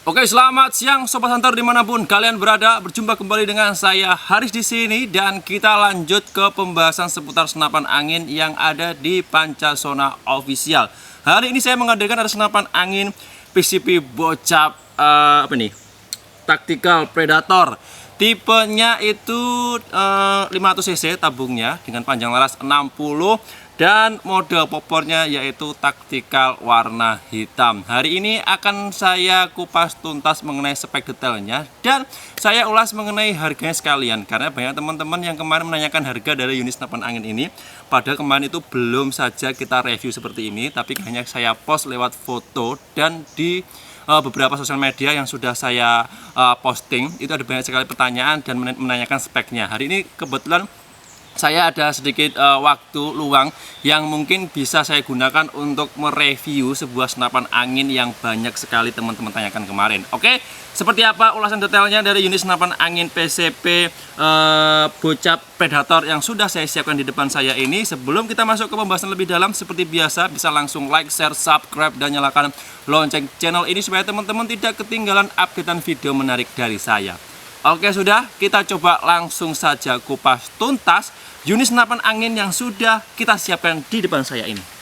Oke, selamat siang Sobat Hunter dimanapun kalian berada. Berjumpa kembali dengan saya Haris di sini dan kita lanjut ke pembahasan seputar senapan angin yang ada di Pancasona Official. Hari ini saya menghadirkan ada senapan angin PCP Bocap Tactical Predator. Tipenya itu 500 cc tabungnya dengan panjang laras 60 dan model popornya yaitu taktikal warna hitam. Hari ini akan saya kupas tuntas mengenai spek detailnya dan saya ulas mengenai harganya sekalian, karena banyak teman-teman yang kemarin menanyakan harga dari unit senapan angin ini. Padahal kemarin itu belum saja kita review seperti ini, tapi hanya saya post lewat foto dan di beberapa sosial media yang sudah saya posting. Itu ada banyak sekali pertanyaan dan menanyakan speknya. Hari ini kebetulan saya ada sedikit waktu luang yang mungkin bisa saya gunakan untuk mereview sebuah senapan angin yang banyak sekali teman-teman tanyakan kemarin. Oke, seperti apa ulasan detailnya dari unit senapan angin PCP Bocap Predator yang sudah saya siapkan di depan saya ini. Sebelum kita masuk ke pembahasan lebih dalam, seperti biasa bisa langsung like, share, subscribe, dan nyalakan lonceng channel ini supaya teman-teman tidak ketinggalan updatean video menarik dari saya. Oke, sudah, kita coba langsung saja kupas tuntas unit senapan angin yang sudah kita siapkan di depan saya ini.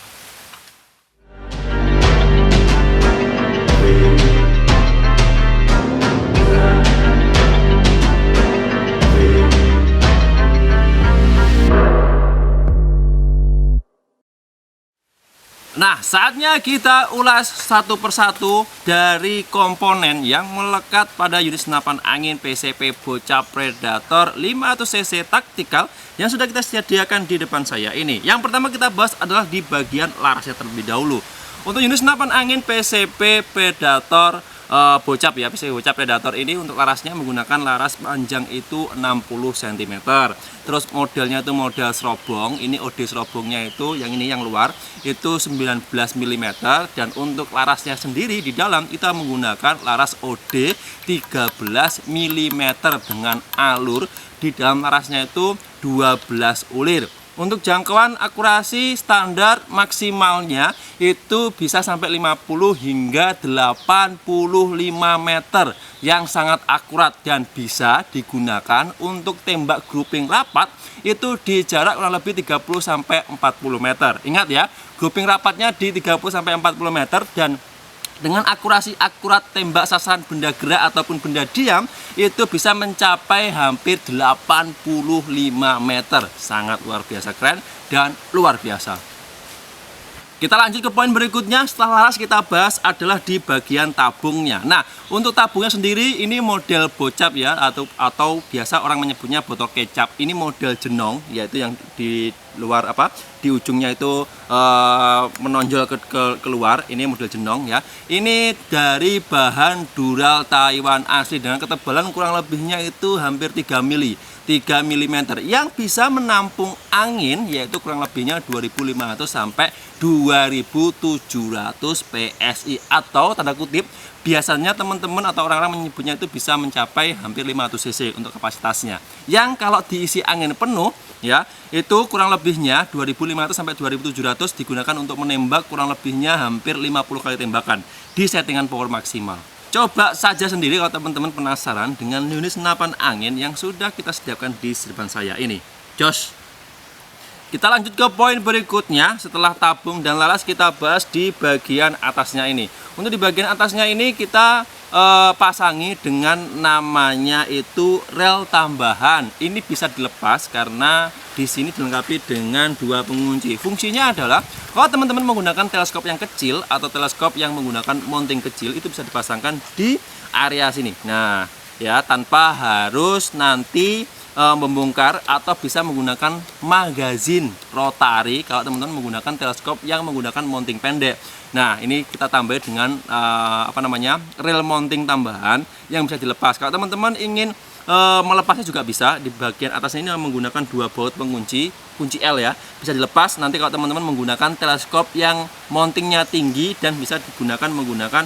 Nah, saatnya kita ulas satu persatu dari komponen yang melekat pada unit senapan angin PCP Bocap Predator 500 cc taktikal yang sudah kita sediakan di depan saya ini. Yang pertama kita bahas adalah di bagian larasnya terlebih dahulu. Untuk unit senapan angin PCP Predator Bocap ya, PCP Bocap Predator ini untuk larasnya menggunakan laras panjang itu 60 cm. Terus modelnya itu model serobong. Ini OD serobongnya itu yang ini yang luar itu 19 mm, dan untuk larasnya sendiri di dalam kita menggunakan laras OD 13 mm dengan alur di dalam larasnya itu 12 ulir. Untuk jangkauan akurasi standar maksimalnya itu bisa sampai 50 hingga 85 meter yang sangat akurat dan bisa digunakan untuk tembak grouping rapat itu di jarak kurang lebih 30 sampai 40 meter. Ingat ya, grouping rapatnya di 30 sampai 40 meter dan dengan akurasi akurat tembak sasaran benda gerak ataupun benda diam itu bisa mencapai hampir 85 meter. Sangat luar biasa keren dan luar biasa. Kita lanjut ke poin berikutnya. Setelah laras kita bahas adalah di bagian tabungnya. Nah, untuk tabungnya sendiri ini model bocap ya, atau biasa orang menyebutnya botol kecap. Ini model jenong, yaitu yang di luar di ujungnya itu menonjol keluar. Ini model jenong ya. Ini dari bahan dural Taiwan asli dengan ketebalan kurang lebihnya itu hampir 3 mm yang bisa menampung angin yaitu kurang lebihnya 2500 sampai 2700 PSI, atau tanda kutip biasanya teman-teman atau orang-orang menyebutnya itu bisa mencapai hampir 500 cc untuk kapasitasnya, yang kalau diisi angin penuh ya itu kurang lebihnya 2500 sampai 2700 digunakan untuk menembak kurang lebihnya hampir 50 kali tembakan di settingan power maksimal. Coba saja sendiri kalau teman-teman penasaran dengan unit senapan angin yang sudah kita sediakan di depan saya ini. Jos. Kita lanjut ke poin berikutnya. Setelah tabung dan laras kita bahas di bagian atasnya ini. Untuk di bagian atasnya ini kita pasangi dengan namanya itu rel tambahan. Ini bisa dilepas karena di sini dilengkapi dengan dua pengunci. Fungsinya adalah kalau teman-teman menggunakan teleskop yang kecil atau teleskop yang menggunakan mounting kecil itu bisa dipasangkan di area sini. Nah, ya tanpa harus nanti membongkar atau bisa menggunakan magazin rotari kalau teman-teman menggunakan teleskop yang menggunakan mounting pendek. Nah, ini kita tambah dengan rel mounting tambahan yang bisa dilepas. Kalau teman-teman ingin melepasnya juga bisa. Di bagian atasnya ini menggunakan dua baut pengunci, kunci L ya, bisa dilepas. Nanti kalau teman-teman menggunakan teleskop yang mountingnya tinggi dan bisa digunakan menggunakan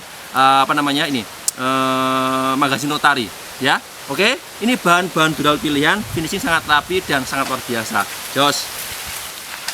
magazin rotari ya. Oke, ini bahan-bahan dural pilihan, finishing sangat rapi dan sangat luar biasa. Jos.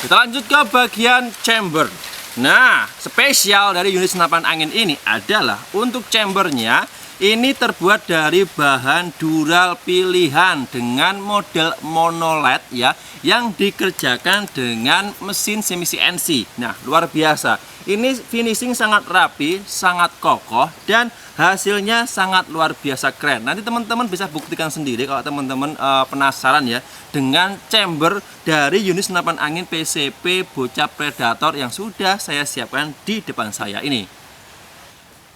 Kita lanjut ke bagian chamber. Nah, spesial dari unit senapan angin ini adalah untuk chambernya Ini terbuat dari bahan dural pilihan dengan model monoled ya, yang dikerjakan dengan mesin semi CNC. Nah, luar biasa. Ini finishing sangat rapi, sangat kokoh, dan hasilnya sangat luar biasa keren. Nanti teman-teman bisa buktikan sendiri kalau teman-teman penasaran ya, dengan chamber dari unit senapan angin PCP Bocap Predator yang sudah saya siapkan di depan saya ini.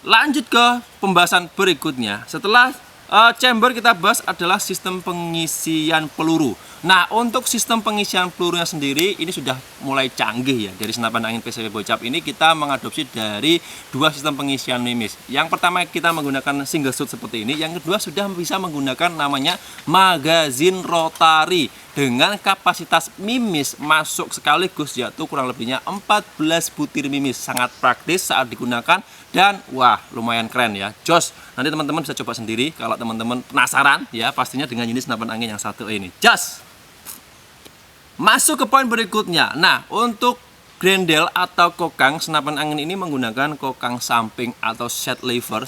Lanjut ke pembahasan berikutnya. Setelah chamber kita bahas adalah sistem pengisian peluru. Nah, untuk sistem pengisian pelurunya sendiri ini sudah mulai canggih ya. Dari senapan angin PCP Bocap ini kita mengadopsi dari dua sistem pengisian mimis. Yang pertama kita menggunakan single shoot seperti ini. Yang kedua sudah bisa menggunakan namanya magazin rotari dengan kapasitas mimis masuk sekaligus yaitu kurang lebihnya 14 butir mimis. Sangat praktis saat digunakan dan wah, lumayan keren ya. Jos. Nanti teman-teman bisa coba sendiri kalau teman-teman penasaran ya, pastinya dengan unit senapan angin yang satu ini. Jos. Masuk ke poin berikutnya. Nah, untuk grendel atau kokang senapan angin ini menggunakan kokang samping atau set lever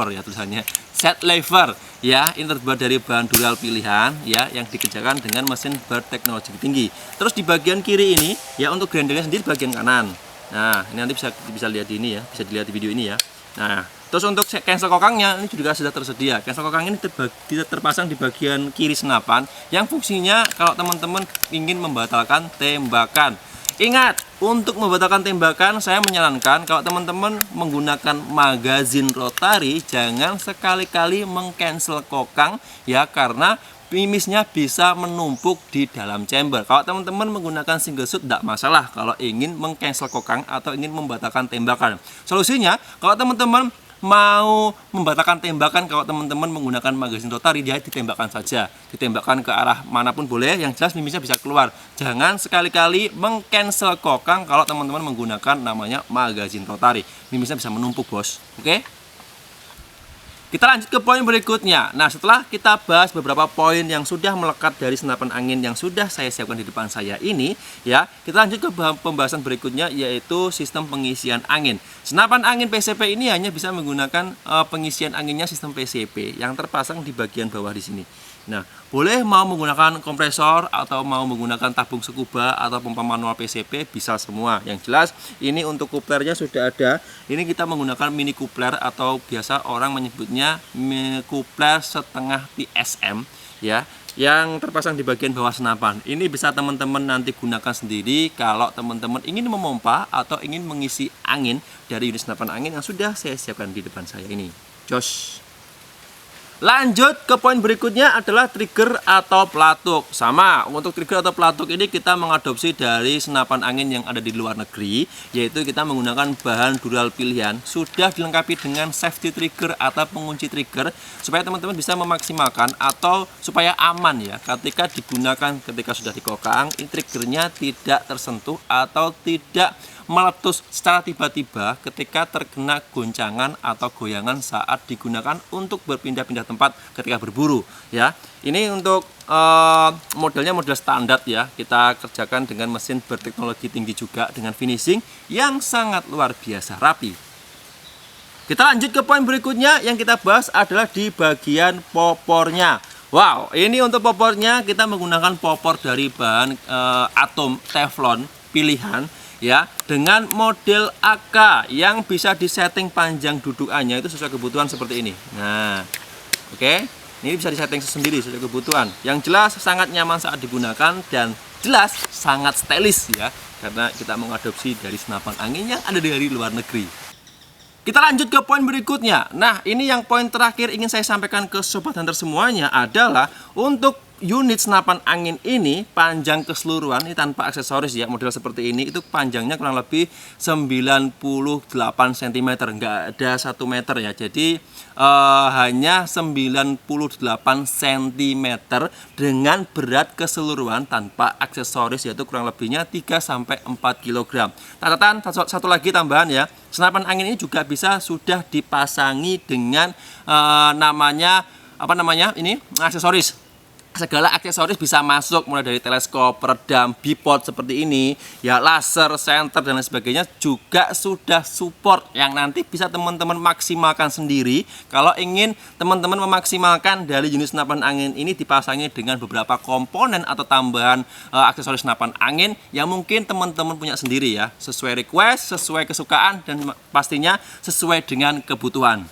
ya tulisannya. Set lever ya, ini terbuat dari bahan dural pilihan ya, yang dikerjakan dengan mesin berteknologi tinggi. Terus di bagian kiri ini ya, untuk grendelnya sendiri bagian kanan. Nah, ini nanti bisa lihat di ini ya, bisa dilihat di video ini ya. Nah, terus untuk cancel kokangnya ini juga sudah tersedia. Cancel kokang ini terpasang di bagian kiri senapan yang fungsinya kalau teman-teman ingin membatalkan tembakan. Ingat, untuk membatalkan tembakan saya menyarankan kalau teman-teman menggunakan magazin rotari jangan sekali-kali mengcancel kokang ya, karena mimisnya bisa menumpuk di dalam chamber. Kalau teman-teman menggunakan single shoot tidak masalah kalau ingin mengcancel kokang atau ingin membatalkan tembakan. Solusinya kalau teman-teman mau membatalkan tembakan, kalau teman-teman menggunakan magazin rotari, dia ditembakkan saja, ditembakkan ke arah manapun boleh, yang jelas mimisnya bisa keluar. Jangan sekali-kali mengcancel kokang kalau teman-teman menggunakan namanya magazin rotari, mimisnya bisa menumpuk bos. Oke? Kita lanjut ke poin berikutnya. Nah, setelah kita bahas beberapa poin yang sudah melekat dari senapan angin yang sudah saya siapkan di depan saya ini, ya, kita lanjut ke pembahasan berikutnya, yaitu sistem pengisian angin. Senapan angin PCP ini hanya bisa menggunakan pengisian anginnya sistem PCP yang terpasang di bagian bawah di sini. Nah, boleh mau menggunakan kompresor atau mau menggunakan tabung scuba atau pompa manual PCP, bisa semua. Yang jelas ini untuk kuplernya sudah ada. Ini kita menggunakan mini kupler atau biasa orang menyebutnya kupler setengah PSM ya, yang terpasang di bagian bawah senapan. Ini bisa teman-teman nanti gunakan sendiri kalau teman-teman ingin memompa atau ingin mengisi angin dari unit senapan angin yang sudah saya siapkan di depan saya ini. Jos. Lanjut ke poin berikutnya adalah trigger atau pelatuk. Sama, untuk trigger atau pelatuk ini kita mengadopsi dari senapan angin yang ada di luar negeri, yaitu kita menggunakan bahan dural pilihan, sudah dilengkapi dengan safety trigger atau pengunci trigger supaya teman-teman bisa memaksimalkan atau supaya aman ya ketika digunakan. Ketika sudah dikokang, ini triggernya tidak tersentuh atau tidak meletus secara tiba-tiba ketika terkena goncangan atau goyangan saat digunakan untuk berpindah-pindah tempat ketika berburu ya. Ini untuk modelnya model standar ya, kita kerjakan dengan mesin berteknologi tinggi juga dengan finishing yang sangat luar biasa rapi. Kita lanjut ke poin berikutnya, yang kita bahas adalah di bagian popornya. Wow, ini untuk popornya kita menggunakan popor dari bahan atom teflon pilihan ya, dengan model AK yang bisa disetting panjang dudukannya itu sesuai kebutuhan seperti ini. Nah, oke, ini bisa disetting sendiri sesuai kebutuhan. Yang jelas sangat nyaman saat digunakan dan jelas sangat stylish ya, karena kita mengadopsi dari senapan angin yang ada dari luar negeri. Kita lanjut ke poin berikutnya. Nah, ini yang poin terakhir ingin saya sampaikan ke sobat hunter semuanya adalah untuk unit senapan angin ini panjang keseluruhan ini tanpa aksesoris ya, model seperti ini itu panjangnya kurang lebih 98 cm, enggak ada 1 meter ya, jadi hanya 98 cm dengan berat keseluruhan tanpa aksesoris, yaitu kurang lebihnya 3-4 kg. Catatan satu lagi tambahan ya, senapan angin ini juga bisa sudah dipasangi dengan namanya ini aksesoris segala aksesoris bisa masuk, mulai dari teleskop, peredam, bipod seperti ini, ya laser, senter dan lain sebagainya juga sudah support yang nanti bisa teman-teman maksimalkan sendiri. Kalau ingin teman-teman memaksimalkan dari unit senapan angin ini dipasangi dengan beberapa komponen atau tambahan aksesoris senapan angin yang mungkin teman-teman punya sendiri ya, sesuai request, sesuai kesukaan dan pastinya sesuai dengan kebutuhan.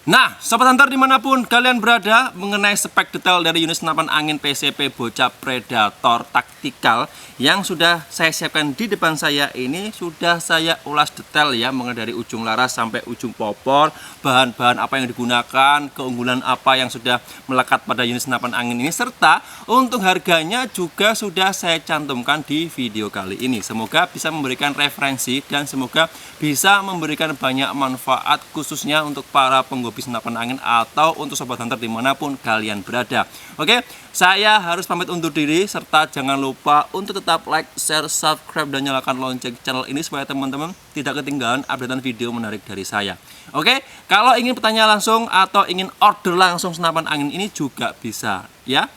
Nah, Sobat Hunter dimanapun kalian berada, mengenai spek detail dari unit senapan angin PCP Bocah Predator Tactical yang sudah saya siapkan di depan saya ini sudah saya ulas detail ya, mengenai dari ujung laras sampai ujung popor, bahan-bahan apa yang digunakan, keunggulan apa yang sudah melekat pada unit senapan angin ini, serta untuk harganya juga sudah saya cantumkan di video kali ini. Semoga bisa memberikan referensi dan semoga bisa memberikan banyak manfaat khususnya untuk para penghobi senapan angin atau untuk Sobat Hunter dimanapun kalian berada. Oke, saya harus pamit undur diri serta jangan lupa untuk tetap like, share, subscribe dan nyalakan lonceng channel ini supaya teman-teman tidak ketinggalan updatean video menarik dari saya. Oke, kalau ingin bertanya langsung atau ingin order langsung senapan angin ini juga bisa ya.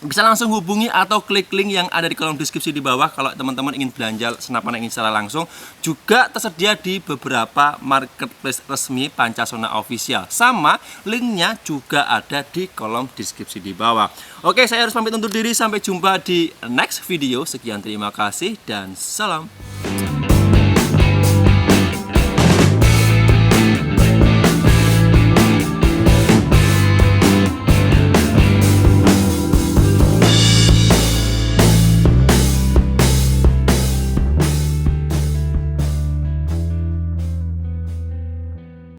Bisa langsung hubungi atau klik link yang ada di kolom deskripsi di bawah kalau teman-teman ingin belanja senapan angin secara langsung. Juga tersedia di beberapa marketplace resmi Pancasona Official. Sama linknya juga ada di kolom deskripsi di bawah. Oke, saya harus pamit undur diri. Sampai jumpa di next video. Sekian, terima kasih dan salam.